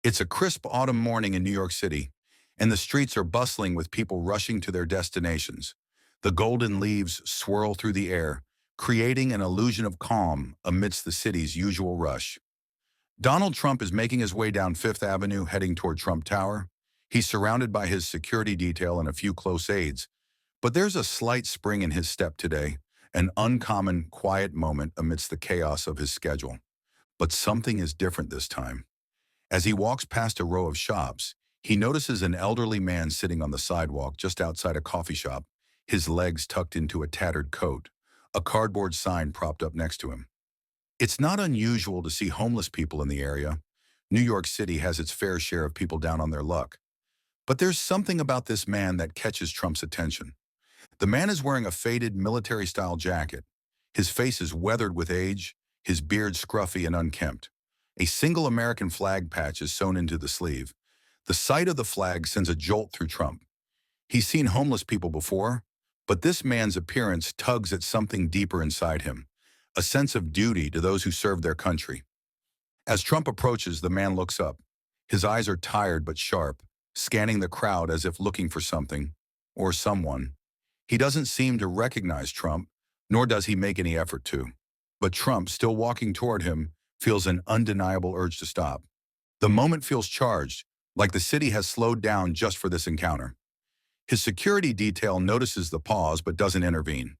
It's a crisp autumn morning in New York City, and the streets are bustling with people rushing to their destinations. The golden leaves swirl through the air, creating an illusion of calm amidst the city's usual rush. Donald Trump is making his way down Fifth Avenue heading toward Trump Tower. He's surrounded by his security detail and a few close aides, but there's a slight spring in his step today, an uncommon, quiet moment amidst the chaos of his schedule. But something is different this time. As he walks past a row of shops, he notices an elderly man sitting on the sidewalk just outside a coffee shop, his legs tucked into a tattered coat, a cardboard sign propped up next to him. It's not unusual to see homeless people in the area. New York City has its fair share of people down on their luck. But there's something about this man that catches Trump's attention. The man is wearing a faded military-style jacket. His face is weathered with age, his beard scruffy and unkempt. A single American flag patch is sewn into the sleeve. The sight of the flag sends a jolt through Trump. He's seen homeless people before, but this man's appearance tugs at something deeper inside him, a sense of duty to those who serve their country. As Trump approaches, the man looks up. His eyes are tired but sharp, scanning the crowd as if looking for something, or someone. He doesn't seem to recognize Trump, nor does he make any effort to. But Trump, still walking toward him, feels an undeniable urge to stop. The moment feels charged, like the city has slowed down just for this encounter. His security detail notices the pause but doesn't intervene.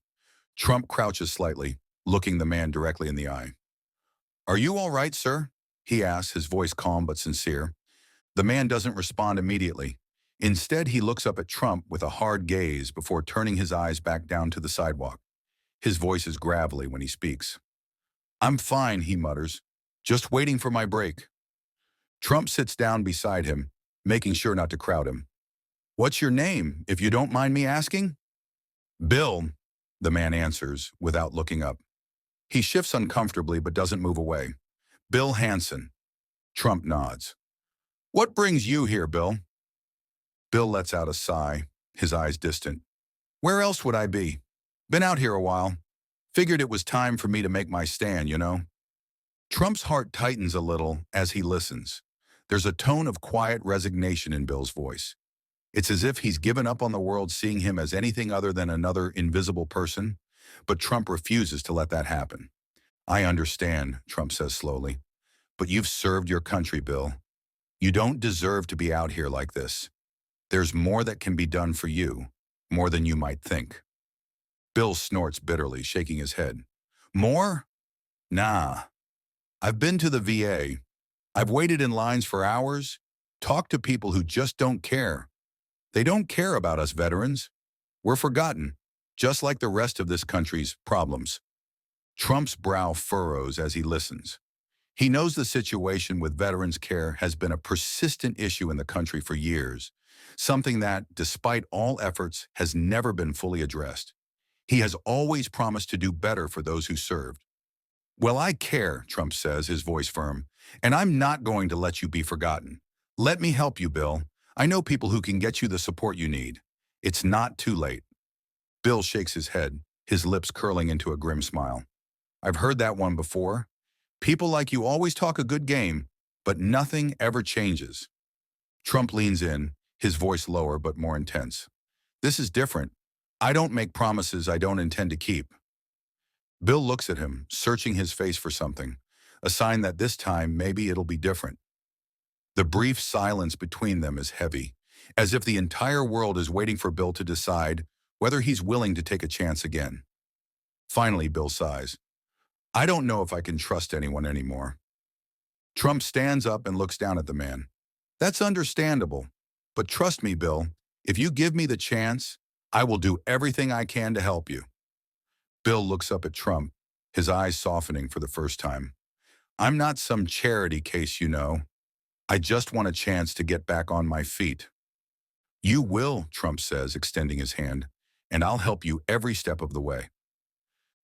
Trump crouches slightly, looking the man directly in the eye. "Are you all right, sir?" he asks, his voice calm but sincere. The man doesn't respond immediately. Instead, he looks up at Trump with a hard gaze before turning his eyes back down to the sidewalk. His voice is gravelly when he speaks. "I'm fine," he mutters. "Just waiting for my break." Trump sits down beside him, making sure not to crowd him. "What's your name, if you don't mind me asking?" "Bill," the man answers, without looking up. He shifts uncomfortably but doesn't move away. "Bill Hanson." Trump nods. "What brings you here, Bill?" Bill lets out a sigh, his eyes distant. "Where else would I be? Been out here a while. Figured it was time for me to make my stand, you know?" Trump's heart tightens a little as he listens. There's a tone of quiet resignation in Bill's voice. It's as if he's given up on the world, seeing him as anything other than another invisible person. But Trump refuses to let that happen. "I understand," Trump says slowly, "but you've served your country, Bill. You don't deserve to be out here like this. There's more that can be done for you, more than you might think." Bill snorts bitterly, shaking his head. "More? Nah. I've been to the VA. I've waited in lines for hours, talked to people who just don't care. They don't care about us veterans. We're forgotten, just like the rest of this country's problems." Trump's brow furrows as he listens. He knows the situation with veterans' care has been a persistent issue in the country for years, something that, despite all efforts, has never been fully addressed. He has always promised to do better for those who served. "Well, I care," Trump says, his voice firm, "and I'm not going to let you be forgotten. Let me help you, Bill. I know people who can get you the support you need. It's not too late." Bill shakes his head, his lips curling into a grim smile. "I've heard that one before. People like you always talk a good game, but nothing ever changes." Trump leans in, his voice lower but more intense. "This is different. I don't make promises I don't intend to keep." Bill looks at him, searching his face for something, a sign that this time maybe it'll be different. The brief silence between them is heavy, as if the entire world is waiting for Bill to decide whether he's willing to take a chance again. Finally, Bill sighs. "I don't know if I can trust anyone anymore." Trump stands up and looks down at the man. "That's understandable, but trust me, Bill, if you give me the chance, I will do everything I can to help you." Bill looks up at Trump, his eyes softening for the first time. "I'm not some charity case, you know. I just want a chance to get back on my feet." "You will," Trump says, extending his hand, "and I'll help you every step of the way."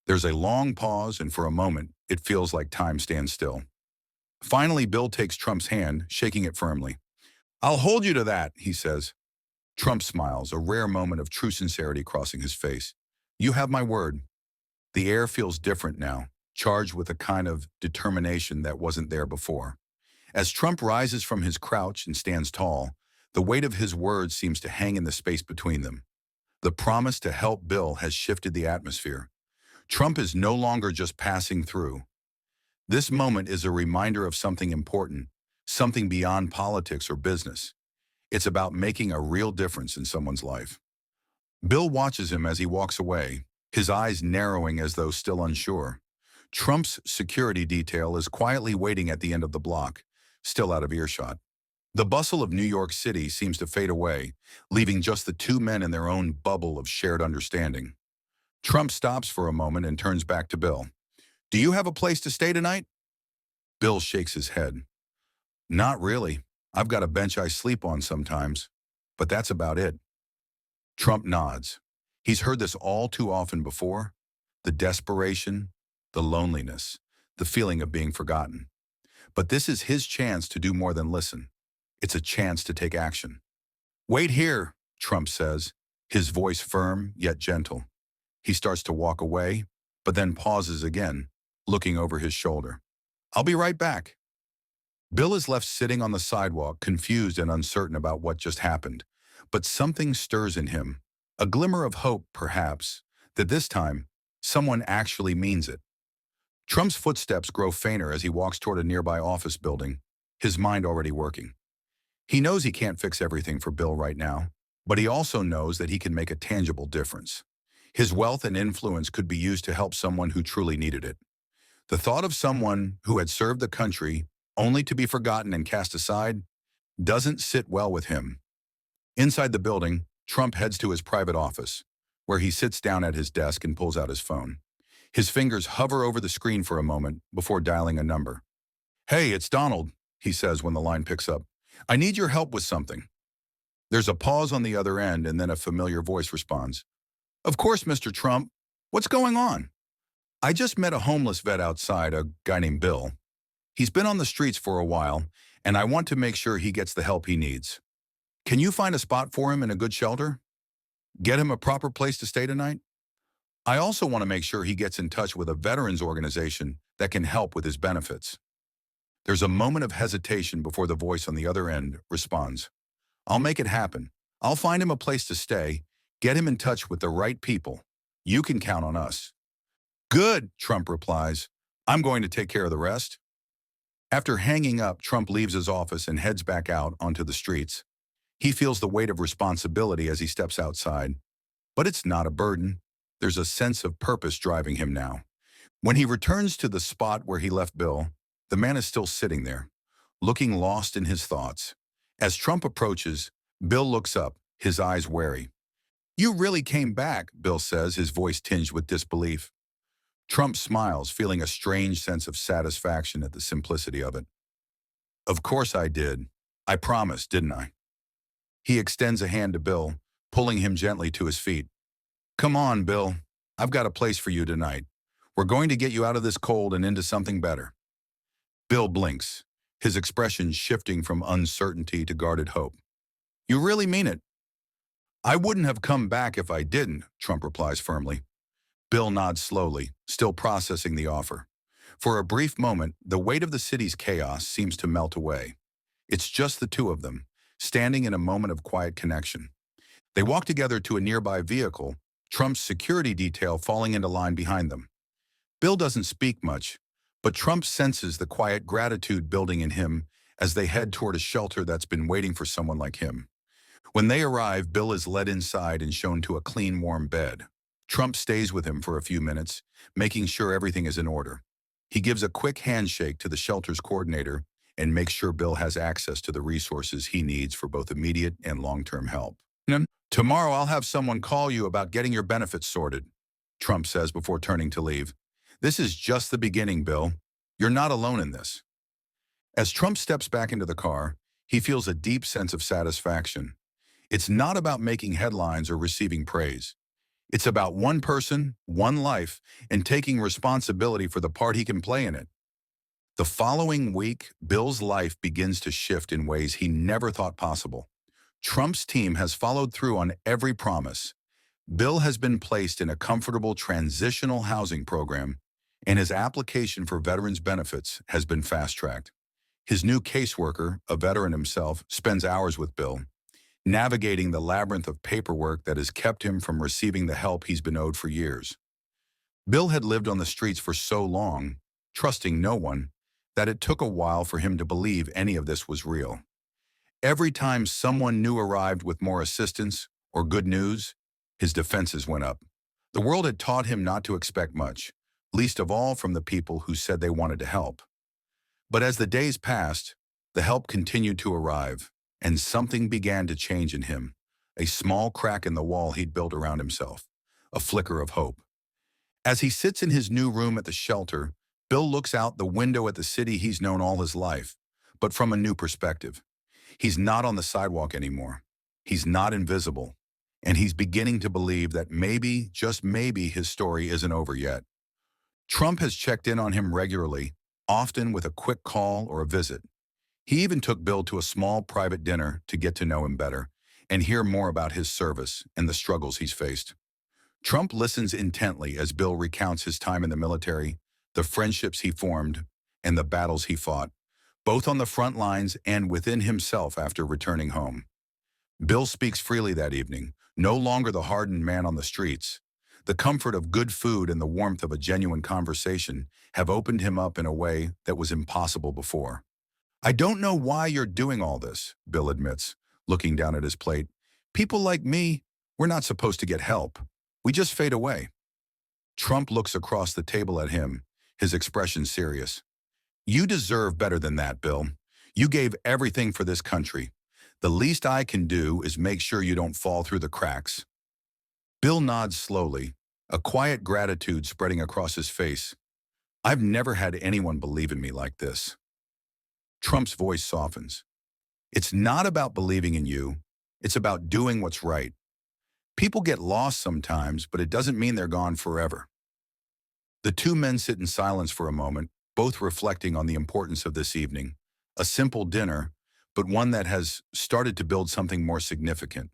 There's a long pause, and for a moment, it feels like time stands still. Finally, Bill takes Trump's hand, shaking it firmly. "I'll hold you to that," he says. Trump smiles, a rare moment of true sincerity crossing his face. "You have my word." The air feels different now, charged with a kind of determination that wasn't there before. As Trump rises from his crouch and stands tall, the weight of his words seems to hang in the space between them. The promise to help Bill has shifted the atmosphere. Trump is no longer just passing through. This moment is a reminder of something important, something beyond politics or business. It's about making a real difference in someone's life. Bill watches him as he walks away, his eyes narrowing as though still unsure. Trump's security detail is quietly waiting at the end of the block, still out of earshot. The bustle of New York City seems to fade away, leaving just the two men in their own bubble of shared understanding. Trump stops for a moment and turns back to Bill. "Do you have a place to stay tonight?" Bill shakes his head. "Not really. I've got a bench I sleep on sometimes, but that's about it." Trump nods. He's heard this all too often before. The desperation, the loneliness, the feeling of being forgotten. But this is his chance to do more than listen. It's a chance to take action. "Wait here," Trump says, his voice firm yet gentle. He starts to walk away, but then pauses again, looking over his shoulder. "I'll be right back." Bill is left sitting on the sidewalk, confused and uncertain about what just happened. But something stirs in him, a glimmer of hope, perhaps, that this time, someone actually means it. Trump's footsteps grow fainter as he walks toward a nearby office building, his mind already working. He knows he can't fix everything for Bill right now, but he also knows that he can make a tangible difference. His wealth and influence could be used to help someone who truly needed it. The thought of someone who had served the country only to be forgotten and cast aside doesn't sit well with him. Inside the building, Trump heads to his private office, where he sits down at his desk and pulls out his phone. His fingers hover over the screen for a moment before dialing a number. "Hey, it's Donald," he says when the line picks up. "I need your help with something." There's a pause on the other end, and then a familiar voice responds. "Of course, Mr. Trump. What's going on?" "I just met a homeless vet outside, a guy named Bill. He's been on the streets for a while, and I want to make sure he gets the help he needs. Can you find a spot for him in a good shelter? Get him a proper place to stay tonight? I also want to make sure he gets in touch with a veterans organization that can help with his benefits." There's a moment of hesitation before the voice on the other end responds. "I'll make it happen. I'll find him a place to stay, get him in touch with the right people. You can count on us." "Good," Trump replies. "I'm going to take care of the rest." After hanging up, Trump leaves his office and heads back out onto the streets. He feels the weight of responsibility as he steps outside. But it's not a burden. There's a sense of purpose driving him now. When he returns to the spot where he left Bill, the man is still sitting there, looking lost in his thoughts. As Trump approaches, Bill looks up, his eyes wary. "You really came back," Bill says, his voice tinged with disbelief. Trump smiles, feeling a strange sense of satisfaction at the simplicity of it. "Of course I did. I promised, didn't I?" He extends a hand to Bill, pulling him gently to his feet. "Come on, Bill. I've got a place for you tonight. We're going to get you out of this cold and into something better." Bill blinks, his expression shifting from uncertainty to guarded hope. "You really mean it?" "I wouldn't have come back if I didn't," Trump replies firmly. Bill nods slowly, still processing the offer. For a brief moment, the weight of the city's chaos seems to melt away. It's just the two of them, standing in a moment of quiet connection. They walk together to a nearby vehicle, Trump's security detail falling into line behind them. Bill doesn't speak much, but Trump senses the quiet gratitude building in him as they head toward a shelter that's been waiting for someone like him. When they arrive, Bill is led inside and shown to a clean, warm bed. Trump stays with him for a few minutes, making sure everything is in order. He gives a quick handshake to the shelter's coordinator and makes sure Bill has access to the resources he needs for both immediate and long-term help. "Tomorrow I'll have someone call you about getting your benefits sorted," Trump says before turning to leave. "This is just the beginning, Bill. You're not alone in this." As Trump steps back into the car, he feels a deep sense of satisfaction. It's not about making headlines or receiving praise. It's about one person, one life, and taking responsibility for the part he can play in it. The following week, Bill's life begins to shift in ways he never thought possible. Trump's team has followed through on every promise. Bill has been placed in a comfortable transitional housing program, and his application for veterans benefits has been fast-tracked. His new caseworker, a veteran himself, spends hours with Bill, navigating the labyrinth of paperwork that has kept him from receiving the help he's been owed for years. Bill had lived on the streets for so long, trusting no one, that it took a while for him to believe any of this was real. Every time someone new arrived with more assistance or good news, his defenses went up. The world had taught him not to expect much, least of all from the people who said they wanted to help. But as the days passed, the help continued to arrive, and something began to change in him, a small crack in the wall he'd built around himself, a flicker of hope. As he sits in his new room at the shelter, Bill looks out the window at the city he's known all his life, but from a new perspective. He's not on the sidewalk anymore. He's not invisible. And he's beginning to believe that maybe, just maybe, his story isn't over yet. Trump has checked in on him regularly, often with a quick call or a visit. He even took Bill to a small private dinner to get to know him better and hear more about his service and the struggles he's faced. Trump listens intently as Bill recounts his time in the military, the friendships he formed, and the battles he fought, both on the front lines and within himself after returning home. Bill speaks freely that evening, no longer the hardened man on the streets. The comfort of good food and the warmth of a genuine conversation have opened him up in a way that was impossible before. "I don't know why you're doing all this," Bill admits, looking down at his plate. "People like me, we're not supposed to get help. We just fade away." Trump looks across the table at him, his expression serious. "You deserve better than that, Bill. You gave everything for this country. The least I can do is make sure you don't fall through the cracks." Bill nods slowly, a quiet gratitude spreading across his face. "I've never had anyone believe in me like this." Trump's voice softens. "It's not about believing in you. It's about doing what's right. People get lost sometimes, but it doesn't mean they're gone forever." The two men sit in silence for a moment, both reflecting on the importance of this evening. A simple dinner, but one that has started to build something more significant.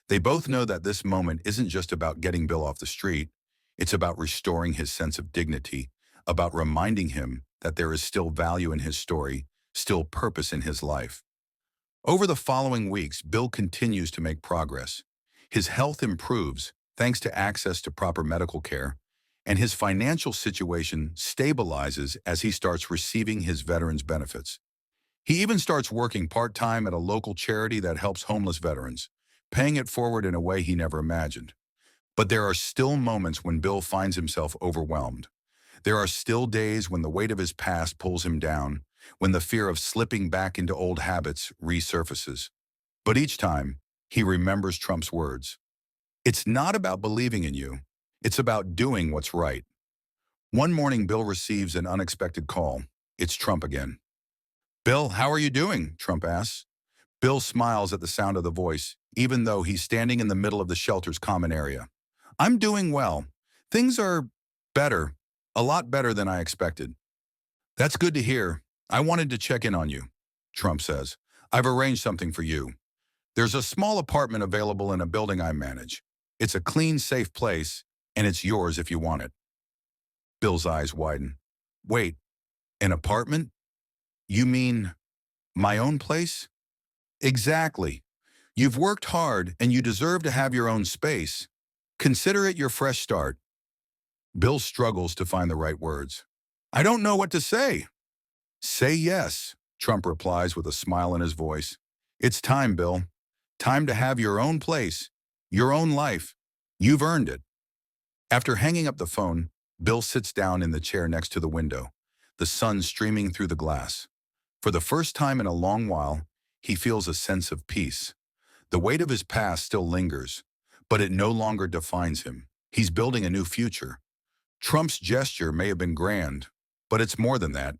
They both know that this moment isn't just about getting Bill off the street. It's about restoring his sense of dignity, about reminding him that there is still value in his story, still purpose in his life. Over the following weeks, Bill continues to make progress. His health improves thanks to access to proper medical care, and his financial situation stabilizes as he starts receiving his veterans' benefits. He even starts working part-time at a local charity that helps homeless veterans, paying it forward in a way he never imagined. But there are still moments when Bill finds himself overwhelmed. There are still days when the weight of his past pulls him down, when the fear of slipping back into old habits resurfaces. But each time, he remembers Trump's words. "It's not about believing in you. It's about doing what's right." One morning, Bill receives an unexpected call. It's Trump again. "Bill, how are you doing?" Trump asks. Bill smiles at the sound of the voice, even though he's standing in the middle of the shelter's common area. "I'm doing well. Things are better, a lot better than I expected." "That's good to hear. I wanted to check in on you," Trump says. "I've arranged something for you. There's a small apartment available in a building I manage. It's a clean, safe place, and it's yours if you want it." Bill's eyes widen. "Wait, an apartment? You mean my own place?" "Exactly. You've worked hard, and you deserve to have your own space. Consider it your fresh start." Bill struggles to find the right words. "I don't know what to say." "Say yes," Trump replies with a smile in his voice. "It's time, Bill. Time to have your own place, your own life. You've earned it." After hanging up the phone, Bill sits down in the chair next to the window, the sun streaming through the glass. For the first time in a long while, he feels a sense of peace. The weight of his past still lingers, but it no longer defines him. He's building a new future. Trump's gesture may have been grand, but it's more than that.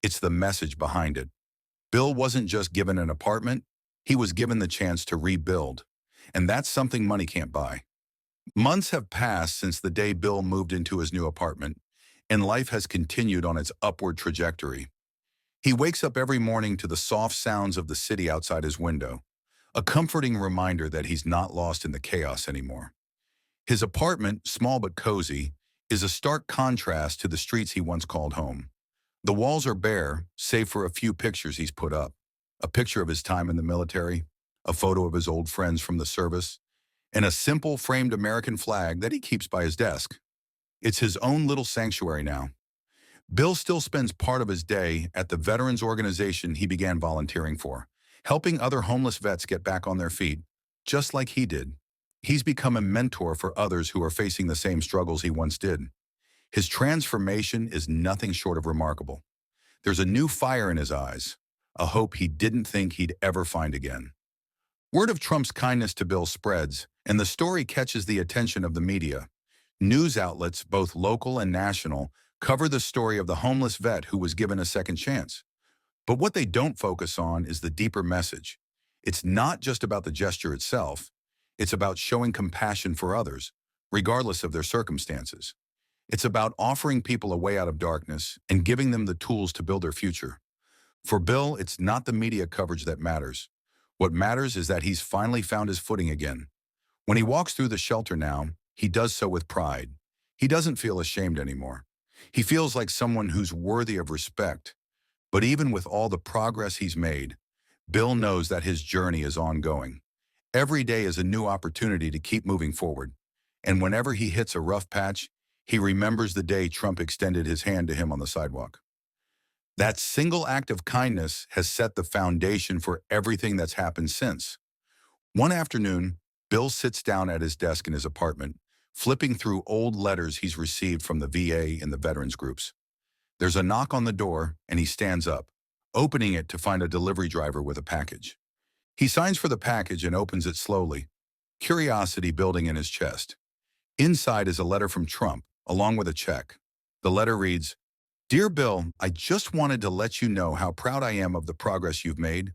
It's the message behind it. Bill wasn't just given an apartment, he was given the chance to rebuild. And that's something money can't buy. Months have passed since the day Bill moved into his new apartment, and life has continued on its upward trajectory. He wakes up every morning to the soft sounds of the city outside his window, a comforting reminder that he's not lost in the chaos anymore. His apartment, small but cozy, is a stark contrast to the streets he once called home. The walls are bare, save for a few pictures he's put up. A picture of his time in the military, a photo of his old friends from the service, and a simple framed American flag that he keeps by his desk. It's his own little sanctuary now. Bill still spends part of his day at the veterans organization he began volunteering for, helping other homeless vets get back on their feet, just like he did. He's become a mentor for others who are facing the same struggles he once did. His transformation is nothing short of remarkable. There's a new fire in his eyes, a hope he didn't think he'd ever find again. Word of Trump's kindness to Bill spreads, and the story catches the attention of the media. News outlets, both local and national, cover the story of the homeless vet who was given a second chance. But what they don't focus on is the deeper message. It's not just about the gesture itself. It's about showing compassion for others, regardless of their circumstances. It's about offering people a way out of darkness and giving them the tools to build their future. For Bill, it's not the media coverage that matters. What matters is that he's finally found his footing again. When he walks through the shelter now, he does so with pride. He doesn't feel ashamed anymore. He feels like someone who's worthy of respect. But even with all the progress he's made, Bill knows that his journey is ongoing. Every day is a new opportunity to keep moving forward. And whenever he hits a rough patch, he remembers the day Trump extended his hand to him on the sidewalk. That single act of kindness has set the foundation for everything that's happened since. One afternoon, Bill sits down at his desk in his apartment, flipping through old letters he's received from the VA and the veterans groups. There's a knock on the door, and he stands up, opening it to find a delivery driver with a package. He signs for the package and opens it slowly, curiosity building in his chest. Inside is a letter from Trump, along with a check. The letter reads, "Dear Bill, I just wanted to let you know how proud I am of the progress you've made.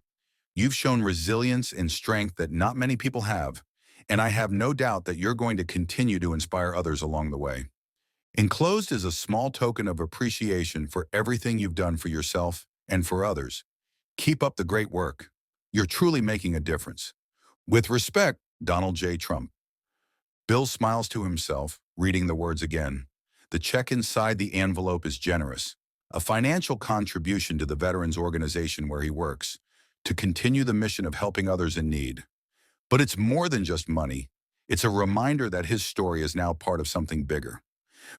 You've shown resilience and strength that not many people have, and I have no doubt that you're going to continue to inspire others along the way. Enclosed is a small token of appreciation for everything you've done for yourself and for others. Keep up the great work. You're truly making a difference. With respect, Donald J. Trump." Bill smiles to himself, reading the words again. The check inside the envelope is generous, a financial contribution to the veterans organization where he works, to continue the mission of helping others in need. But it's more than just money. It's a reminder that his story is now part of something bigger.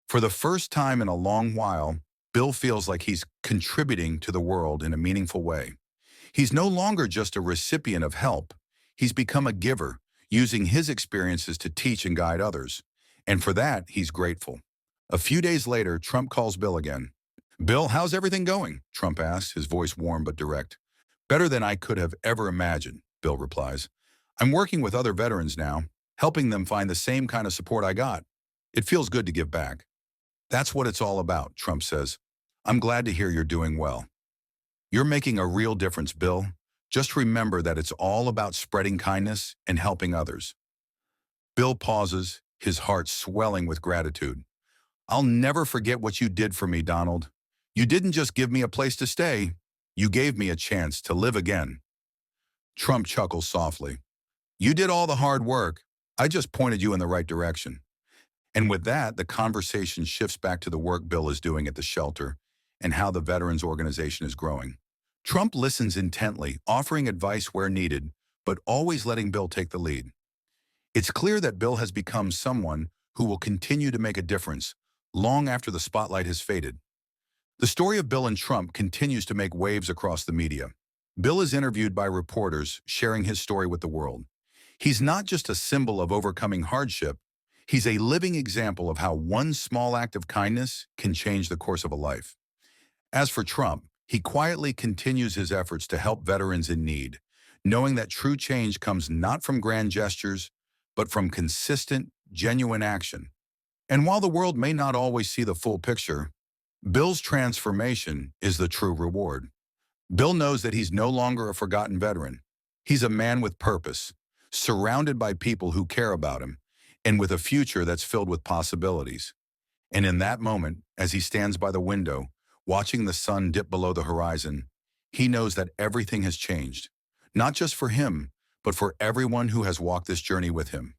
For the first time in a long while, Bill feels like he's contributing to the world in a meaningful way. He's no longer just a recipient of help. He's become a giver, using his experiences to teach and guide others. And for that, he's grateful. A few days later, Trump calls Bill again. "Bill, how's everything going?" Trump asks, his voice warm but direct. "Better than I could have ever imagined," Bill replies. "I'm working with other veterans now, helping them find the same kind of support I got. It feels good to give back." "That's what it's all about," Trump says. "I'm glad to hear you're doing well. You're making a real difference, Bill. Just remember that it's all about spreading kindness and helping others." Bill pauses, his heart swelling with gratitude. "I'll never forget what you did for me, Donald. You didn't just give me a place to stay. You gave me a chance to live again." Trump chuckles softly. "You did all the hard work. I just pointed you in the right direction." And with that, the conversation shifts back to the work Bill is doing at the shelter and how the veterans organization is growing. Trump listens intently, offering advice where needed, but always letting Bill take the lead. It's clear that Bill has become someone who will continue to make a difference long after the spotlight has faded. The story of Bill and Trump continues to make waves across the media. Bill is interviewed by reporters, sharing his story with the world. He's not just a symbol of overcoming hardship, he's a living example of how one small act of kindness can change the course of a life. As for Trump, he quietly continues his efforts to help veterans in need, knowing that true change comes not from grand gestures, but from consistent, genuine action. And while the world may not always see the full picture, Bill's transformation is the true reward. Bill knows that he's no longer a forgotten veteran. He's a man with purpose, surrounded by people who care about him, and with a future that's filled with possibilities. And in that moment, as he stands by the window, watching the sun dip below the horizon, he knows that everything has changed, not just for him, but for everyone who has walked this journey with him.